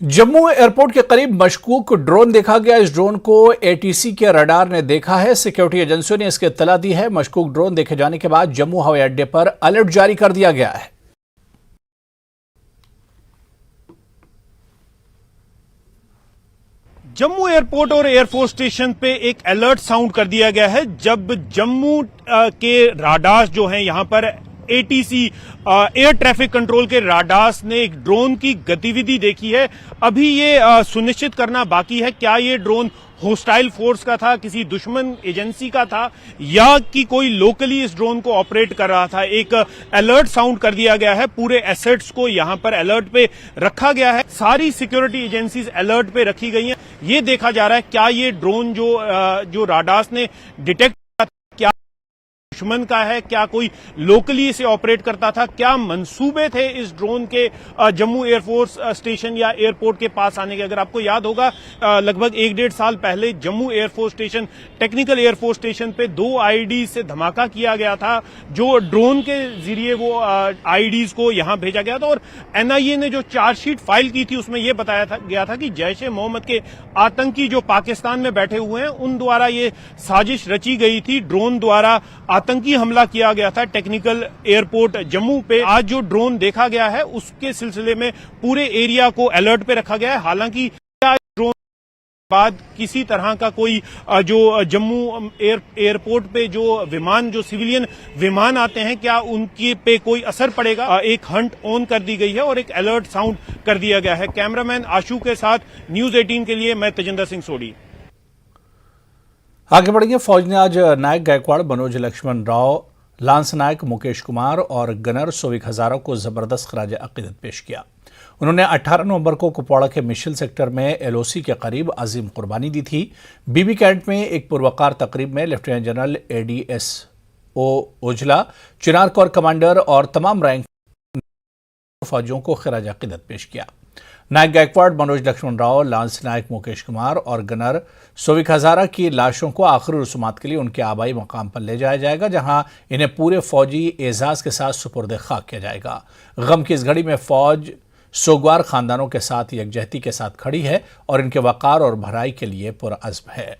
Jammu airport के करीब मशकूक drone देखा गया। इस ड्रोन को एटीसी के रडार ने देखा है। सिक्योरिटी एजेंसियों ने इसकी इत्तला दी है। मशकूक ड्रोन देखे जाने के बाद जम्मू हवाई अड्डे पर अलर्ट जारी कर दिया गया है। जम्मू एयरपोर्ट और एयरफोर्स स्टेशन पे एक अलर्ट साउंड कर दिया गया है जब जम्मू के राडार्स जो हैं यहां पर एटीसी एयर ट्रैफिक कंट्रोल के राडार्स ने एक ड्रोन की गतिविधि देखी है। अभी ये सुनिश्चित करना बाकी है क्या ये ड्रोन होस्टाइल फोर्स का था, किसी दुश्मन एजेंसी का था या कि कोई लोकली इस ड्रोन को ऑपरेट कर रहा था। एक अलर्ट साउंड कर दिया गया है। पूरे एसेट्स को यहां पर अलर्ट पे रखा गया है। सारी सिक्योरिटी एजेंसीज अलर्ट पे रखी गई हैं। ये देखा जा रहा है क्या ये ड्रोन जो राडार्स ने डिटेक्ट क्या दुश्मन का है, क्या कोई लोकली इसे ऑपरेट करता था, क्या मंसूबे थे इस ड्रोन के जम्मू एयरफोर्स स्टेशन या एयरपोर्ट के पास आने के। अगर आपको याद होगा लगभग 1-1.5 साल पहले Jammu air force station technical air force station पे 2 आईईडीज से धमाका किया गया था। जो ड्रोन के जरिए वो आईईडीज को यहां भेजा गया था और एनआईए ने जो चार्जशीट फाइल की थी उसमें यह बताया गया था कि जैश ए मोहम्मद के आतंकी जो पाकिस्तान में बैठे हुए हैं उन द्वारा ये साजिश रची गई थी। ड्रोन द्वारा आतंकी हमला किया गया था टेक्निकल एयरपोर्ट जम्मू पे। आज जो ड्रोन देखा गया है उसके सिलसिले में पूरे एरिया को अलर्ट पे रखा गया है। हालांकि ड्रोन बाद किसी तरह का कोई जो जम्मू एयरपोर्ट पे जो विमान जो सिविलियन विमान आते हैं क्या उनके पे कोई असर पड़ेगा। एक हंट ऑन कर दी गई है और एक अलर्ट साउंड कर दिया गया है। कैमरामैन आशु के साथ न्यूज 18 के लिए मैं तेजिंदर सिंह सोडी। आगे बढ़ेंगे। फौज ने आज नायक गायकवाड़, मनोज लक्ष्मण राव, लांस नायक मुकेश कुमार और गनर सोविक हजारा को जबरदस्त खराज अकीदत पेश किया। उन्होंने 18 नवंबर को कुपवाड़ा के मिशल सेक्टर में एलओसी के करीब अजीम कुर्बानी दी थी। बीबी कैंट में एक पुरवकार तकरीब में लेफ्टिनेंट जनरल एडीएसओ ओझला, चिनार कोर कमांडर और तमाम रैंक फौजियों को खराज अकीदत पेश किया। नायक गायकवाड़, मनोज लक्ष्मण राव, लांस नायक मुकेश कुमार और गनर सोविक हजारा की लाशों को आखिरी रसूमात के लिए उनके आबाई मकाम पर ले जाया जाएगा, जहां इन्हें पूरे फौजी एजाज के साथ सुपुर्द खाक किया जाएगा। गम की इस घड़ी में फौज सोगवार खानदानों के साथ यकजहती के साथ खड़ी है और इनके वकार और भलाई के लिए पुरअज़्म है।